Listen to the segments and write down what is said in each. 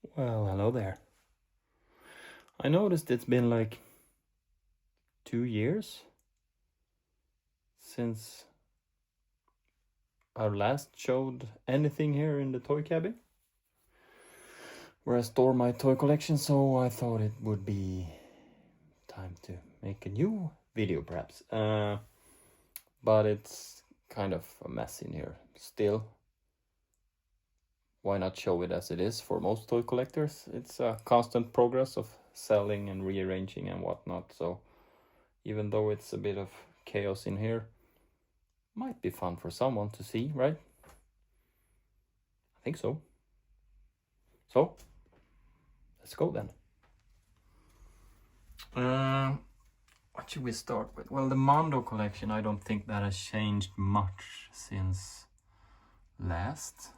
Well, hello there. I noticed it's been like 2 years since I last showed anything here in the toy cabin where I store my toy collection, so I thought it would be time to make a new video perhaps. But it's kind of a mess in here still. Why not show it as it is for most toy collectors? It's a constant progress of selling and rearranging and whatnot, so even though it's a bit of chaos in here, might be fun for someone to see, right? I think so. So, let's go then. What should we start with? Well, the Mondo collection, I don't think that has changed much since last,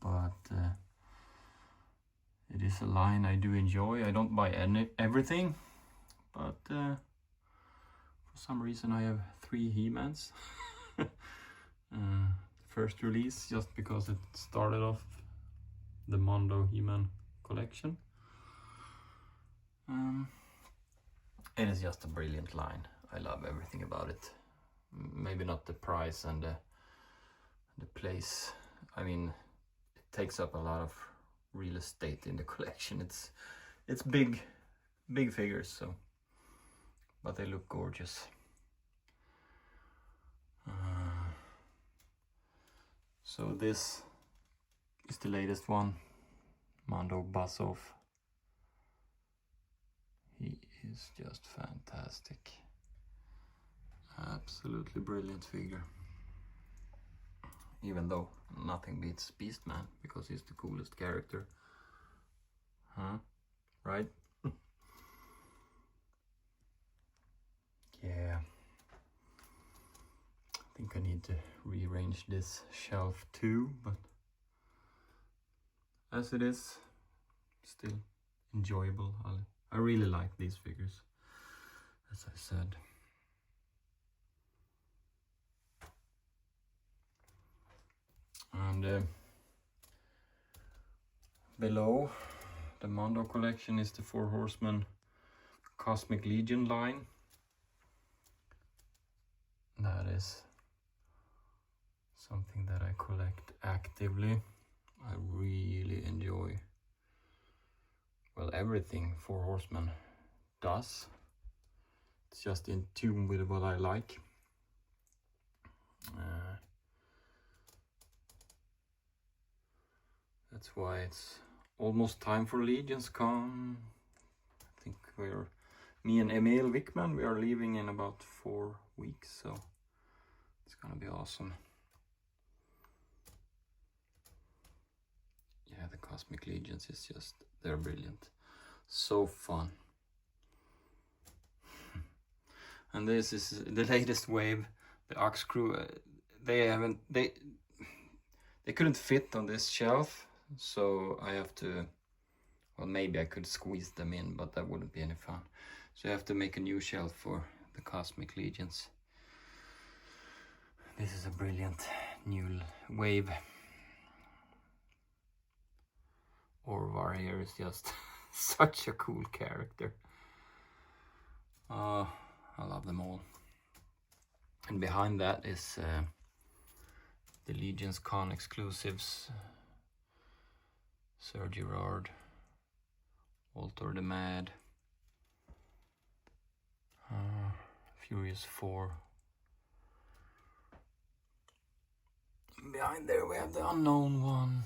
but it is a line I do enjoy. I don't buy everything, but for some reason I have 3 He-Mans. First release, just because it started off the Mondo He-Man collection. It is just a brilliant line. I love everything about it. Maybe not the price and the place. I mean, it takes up a lot of real estate in the collection. It's big figures, so, but they look gorgeous. So this is the latest one, Mondo Buzz-Off. He is just fantastic. Absolutely brilliant figure. Even though nothing beats Beastman, because he's the coolest character. Huh? Right? Yeah. I think I need to rearrange this shelf too, but as it is, still enjoyable. I really like these figures, as I said. And below the Mondo collection is the 4 Horsemen Cosmic Legion line. That is something that I collect actively. I really enjoy, well, everything 4 Horsemen does. It's just in tune with what I like. That's why it's almost time for Legions Con. I think me and Emil Wickman, we are leaving in about 4 weeks, so it's gonna be awesome. Yeah, the Cosmic Legions is just, they're brilliant. So fun. And this is the latest wave, the Ox Crew. They couldn't fit on this shelf, so I have to, well, maybe I could squeeze them in, but that wouldn't be any fun. So I have to make a new shelf for the Cosmic Legions. This is a brilliant new wave. Orvar here is just such a cool character. I love them all. And behind that is the Legions Con exclusives. Sir Gerard, Walter the Mad, Furious 4. Behind there we have the Unknown One.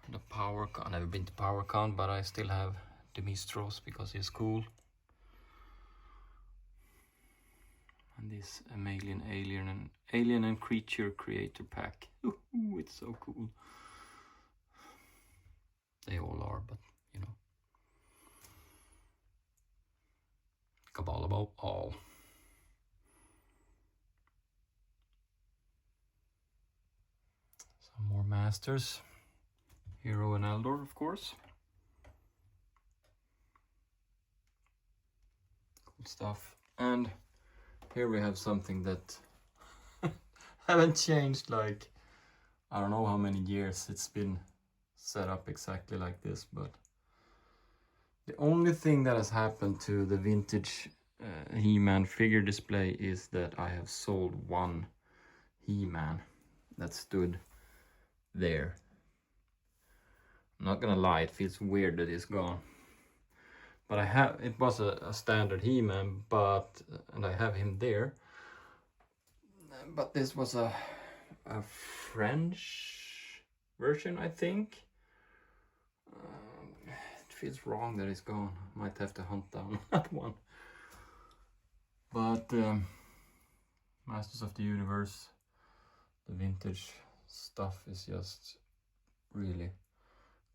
The Power Con. I've never been to Power Con, but I still have Demistros because he's cool. And this alien and creature creator pack. Ooh, it's so cool. They all are, but you know. Cabal about all. Some more masters. Hero and Eldor, of course. Cool stuff. And here we have something that haven't changed like I don't know how many years it's been set up exactly like this, but the only thing that has happened to the vintage He-Man figure display is that I have sold one He-Man that stood there. I'm not gonna lie, it feels weird that it's gone. But it was a standard He-Man, and I have him there. But this was a French version, I think. It feels wrong that it's gone. Might have to hunt down that one. But Masters of the Universe, the vintage stuff is just really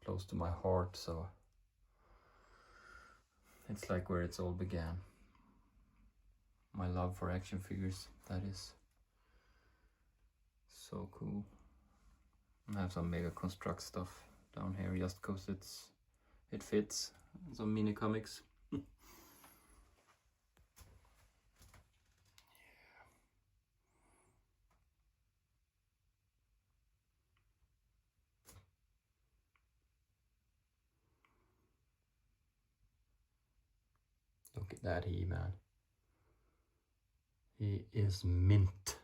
close to my heart, so it's like where it's all began. My love for action figures, that is so cool. I have some Mega Construct stuff down here just because it fits. Some mini comics. Look at that He-Man. He is mint.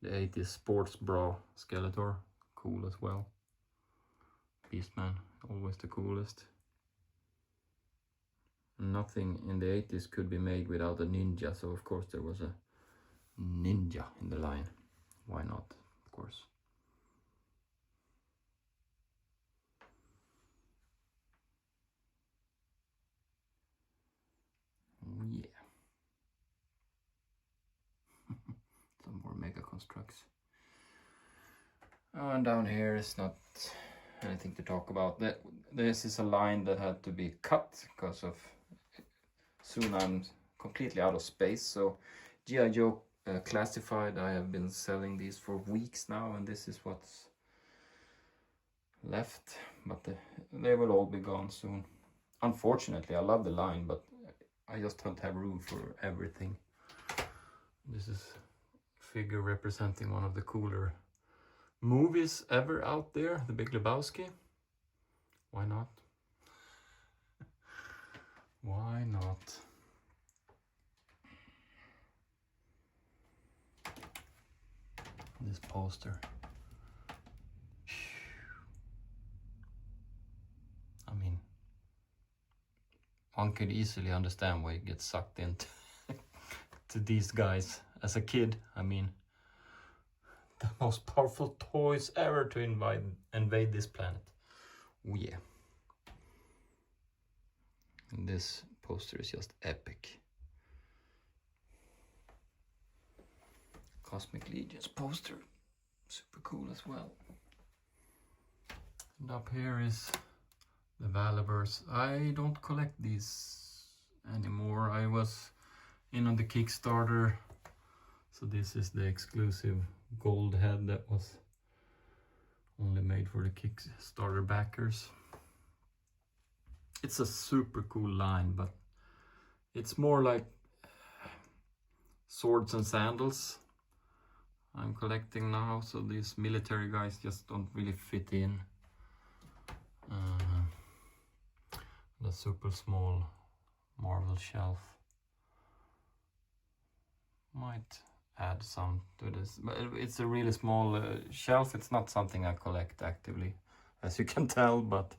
The 80s sports bra Skeletor, cool as well. Beastman, always the coolest. Nothing in the 80s could be made without a ninja, so of course there was a ninja in the line. Why not, of course. Yeah. Some more Mega Constructs. And down here is not anything to talk about. This is a line that had to be cut because of soon I'm completely out of space. So G.I. Joe Classified, I have been selling these for weeks now, and this is what's left, but they will all be gone soon. Unfortunately, I love the line, but I just don't have room for everything. This is a figure representing one of the cooler movies ever out there, The Big Lebowski. Why not? Why not? This poster. I mean, one could easily understand why you get sucked into to these guys as a kid. I mean, the most powerful toys ever to invade this planet. Oh yeah. And this poster is just epic. Cosmic Legion's poster, super cool as well. And up here is the Valaverse. I don't collect these anymore. I was in on the Kickstarter, so this is the exclusive gold head that was only made for the Kickstarter backers. It's a super cool line, but it's more like swords and sandals I'm collecting now, so these military guys just don't really fit in. The super small Marvel shelf might add some to this, but it's a really small shelf. It's not something I collect actively, as you can tell, but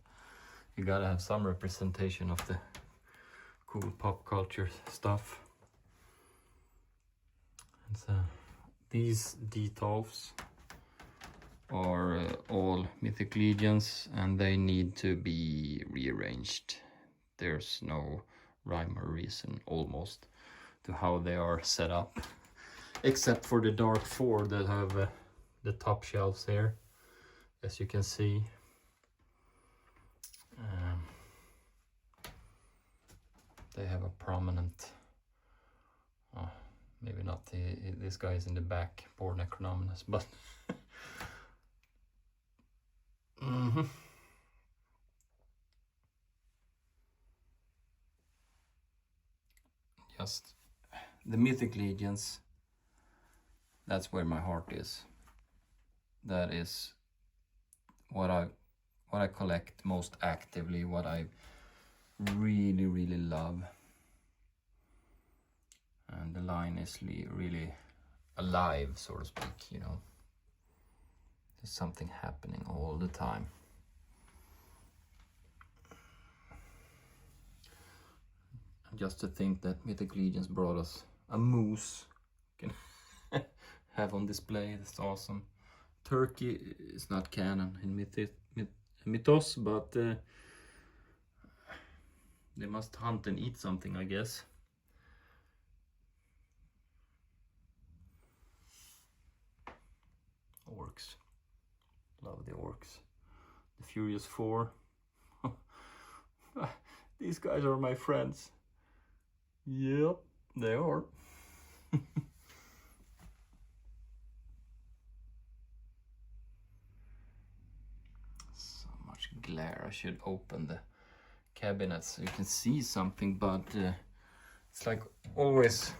you gotta have some representation of the cool pop culture stuff. And so these D12s are all Mythic Legions, and they need to be rearranged. There's no rhyme or reason almost to how they are set up, except for the Dark Four that have the top shelves here, as you can see. They have a prominent, maybe not this guy is in the back, poor Necronominus, but just the Mythic Legions. That's where my heart is. That is what I collect most actively, what I really love. And the line is really alive, so to speak, you know. There's something happening all the time. And just to think that Mythic Legions brought us a moose can have on display, that's awesome. Turkey is not canon in Mythos, but they must hunt and eat something, I guess. Orcs. Love the orcs. The Furious Four. These guys are my friends. Yep, they are. So much glare. I should open the cabinet so you can see something, but it's like always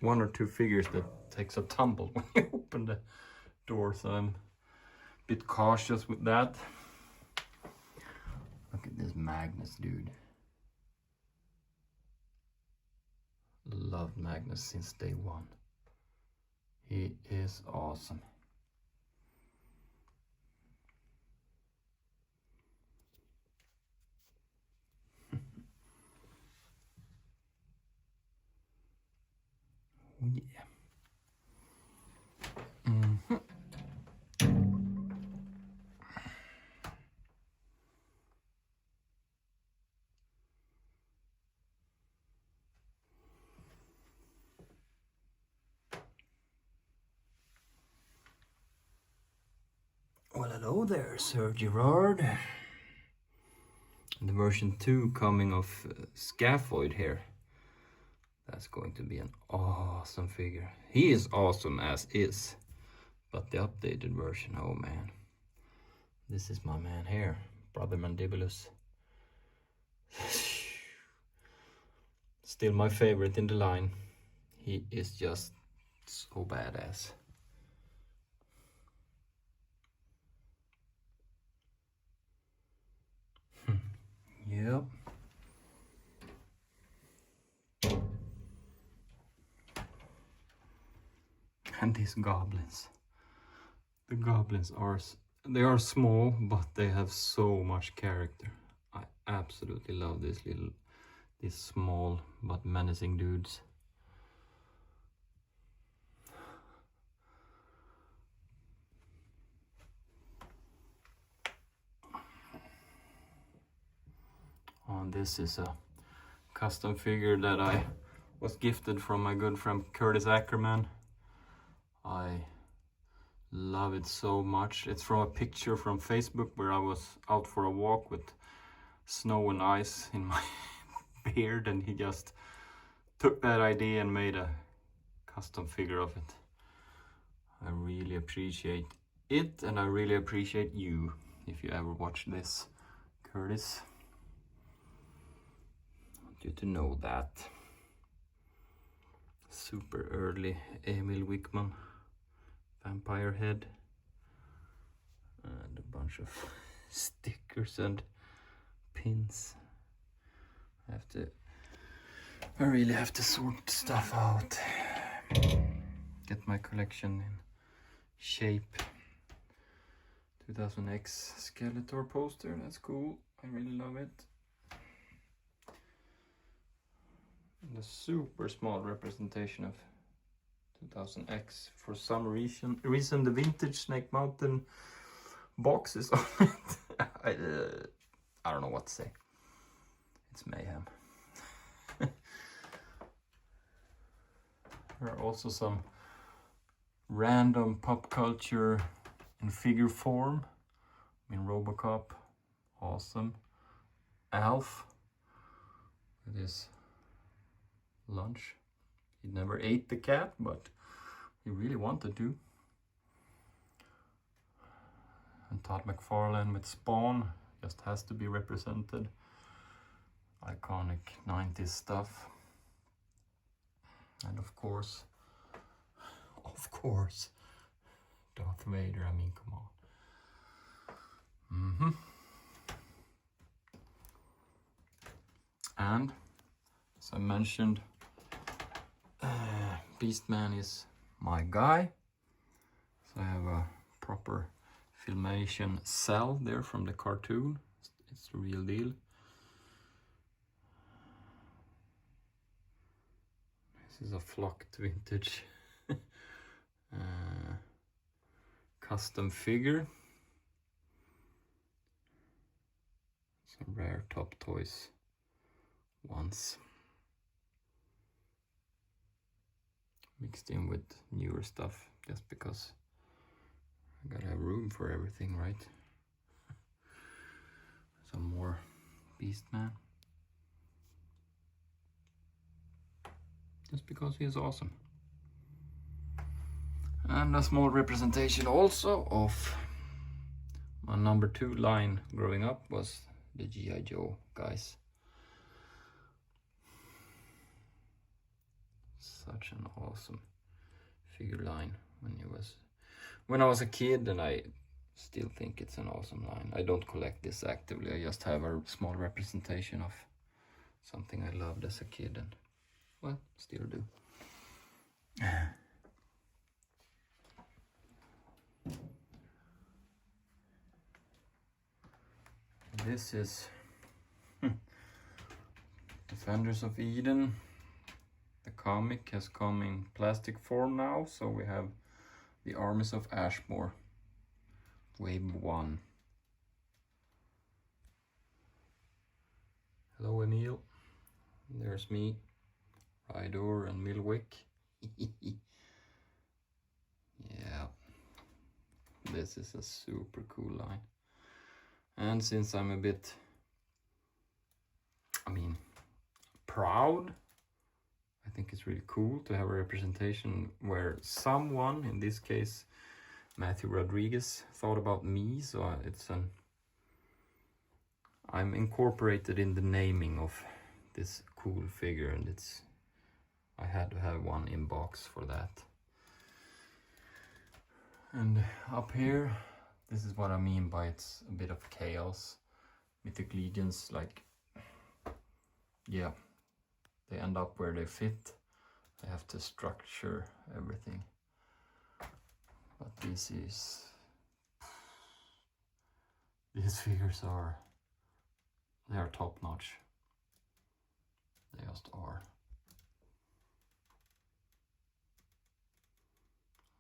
one or two figures that takes a tumble when you open the door, so I'm a bit cautious with that. Look at this Magnus dude. Loved Magnus since day one. He is awesome. Oh yeah. Well, hello there, Sir Gerard. The version 2 coming of Scaphoid here. That's going to be an awesome figure. He is awesome as is, but the updated version, oh man. This is my man here, Brother Mandibulus. Still my favorite in the line. He is just so badass. Yep. And these goblins. The goblins are small, but they have so much character. I absolutely love these small but menacing dudes. Oh, this is a custom figure that I was gifted from my good friend Curtis Ackerman. I love it so much. It's from a picture from Facebook where I was out for a walk with snow and ice in my beard, and he just took that idea and made a custom figure of it. I really appreciate it, and I really appreciate you if you ever watch this, Curtis. I want you to know that. Super early Emil Wickman vampire head, and a bunch of stickers and pins. I really have to sort stuff out, get my collection in shape. 2000X Skeletor poster, that's cool, I really love it. And a super small representation of 2000X. For some reason the vintage Snake Mountain box is on it. I don't know what to say. It's mayhem. There are also some random pop culture in figure form. I mean, Robocop, awesome. Alf with his lunch. He never ate the cat, but he really wanted to. And Todd McFarlane with Spawn just has to be represented. Iconic 90s stuff. And of course, Darth Vader, I mean, come on. And as I mentioned, Beastman is my guy. So I have a proper Filmation cell there from the cartoon. It's the real deal. This is a flocked vintage custom figure. Some rare Top Toys ones. Mixed in with newer stuff just because I gotta have room for everything, right? Some more Beastman. Just because he is awesome. And a small representation also of my number 2 line growing up was the G.I. Joe guys. Such an awesome figure line when I was a kid, and I still think it's an awesome line. I don't collect this actively, I just have a small representation of something I loved as a kid and, well, still do. This is Defenders of Eden. The comic has come in plastic form now, so we have the Armies of Ashmore, Wave 1. Hello, Emil. There's me, Rydor, and Milwick. Yeah, this is a super cool line. And since I'm a bit, proud, I think it's really cool to have a representation where someone, in this case Matthew Rodriguez, thought about me, so I'm incorporated in the naming of this cool figure, and I had to have one in box for that. And up here, this is what I mean by it's a bit of chaos. Mythic Legions, like, yeah, they end up where they fit. I have to structure everything. But these figures they are top notch. They just are.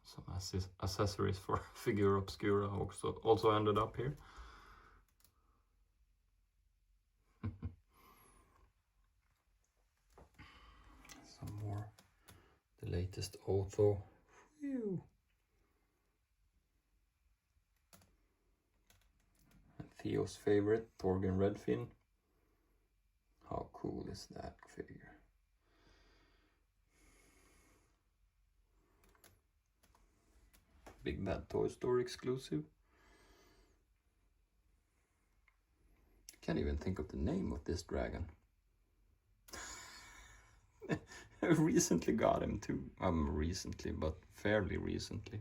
Some accessories for Figure Obscura also ended up here. Some more. The latest Otho. Phew. And Theo's favorite, Torgen Redfin. How cool is that figure? Big Bad Toy Store exclusive. Can't even think of the name of this dragon. I recently got him too. Recently, but fairly recently.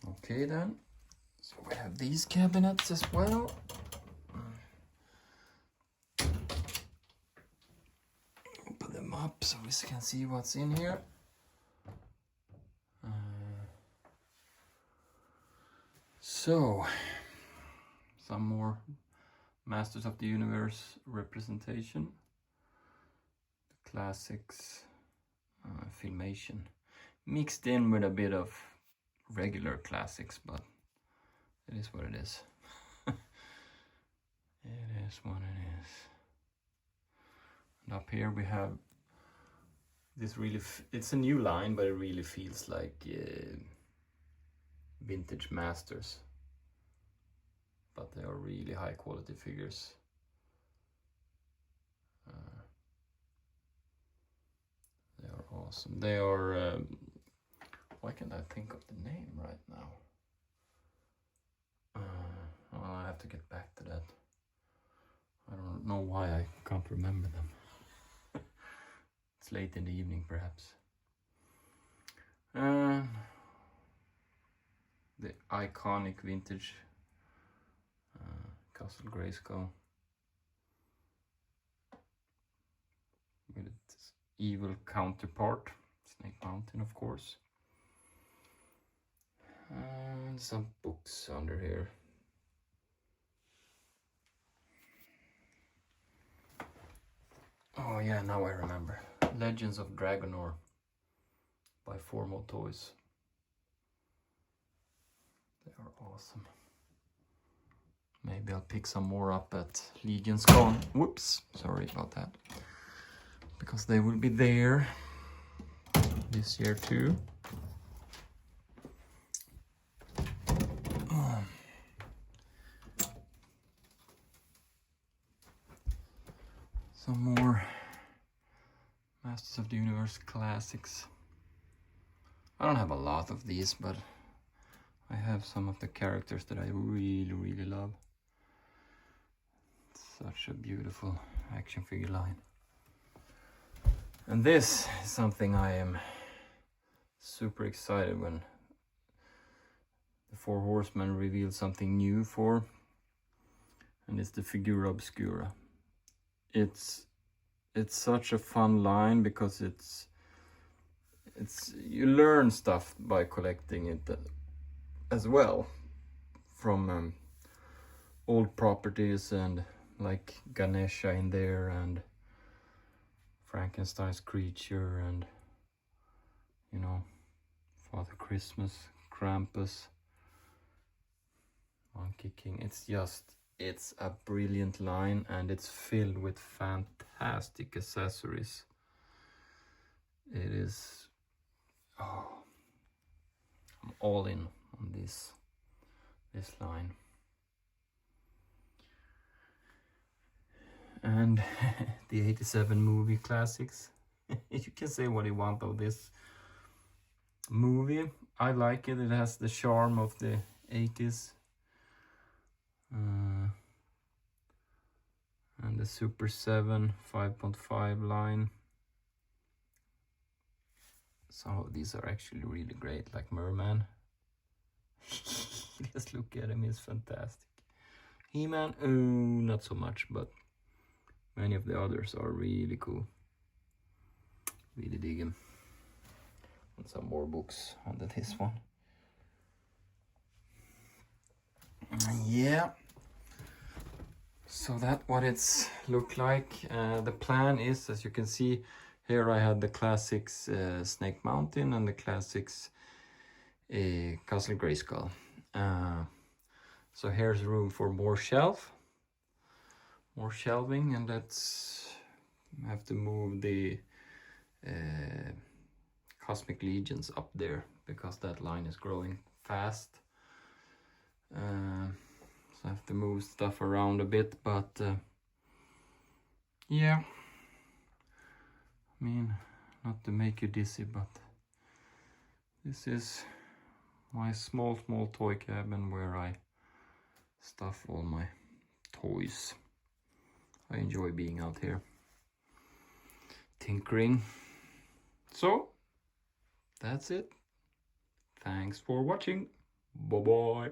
Okay then. So we have these cabinets as well. Open them up so we can see what's in here. So, some more Masters of the Universe representation. The classics, Filmation. Mixed in with a bit of regular classics, but it is what it is. It is what it is. And up here we have this really, it's a new line, but it really feels like vintage Masters. But they are really high quality figures. They are awesome. They are, why can't I think of the name right now? Well, I have to get back to that. I don't know why I can't remember them. It's late in the evening, perhaps. The iconic vintage Castle Grayskull with its evil counterpart, Snake Mountain, of course. And some books under here. Oh yeah, now I remember. Legends of Dragonor by Formal Toys. They are awesome. Maybe I'll pick some more up at Legion's Con. Whoops, sorry about that. Because they will be there this year too. Some more Masters of the Universe classics. I don't have a lot of these, but I have some of the characters that I really love. It's such a beautiful action figure line. And this is something I am super excited when the Four Horsemen revealed something new for, and it's the Figura Obscura. It's such a fun line because it's you learn stuff by collecting it as well, from old properties, and like Ganesha in there, and Frankenstein's creature, and you know, Father Christmas, Krampus, Monkey King. It's a brilliant line, and it's filled with fantastic accessories. It is, oh, I'm all in on this line. And the 87 movie classics. You can say what you want of this movie. I like it. It has the charm of the 80s. And the Super 7 5.5 line. Some of these are actually really great, like Merman. Just look at him, he's fantastic. He-Man, oh, not so much, but many of the others are really cool. Really dig him. And some more books under this one. Yeah. So that's what it's looked like. The plan is, as you can see, here I had the classics Snake Mountain and the classics Castle Grayskull. So here's room for more shelving, and let's have to move the Cosmic Legions up there because that line is growing fast. So I have to move stuff around a bit, but yeah, I mean, not to make you dizzy, but this is my small toy cabin where I stuff all my toys. I enjoy being out here tinkering. So that's it. Thanks for watching. Bye bye.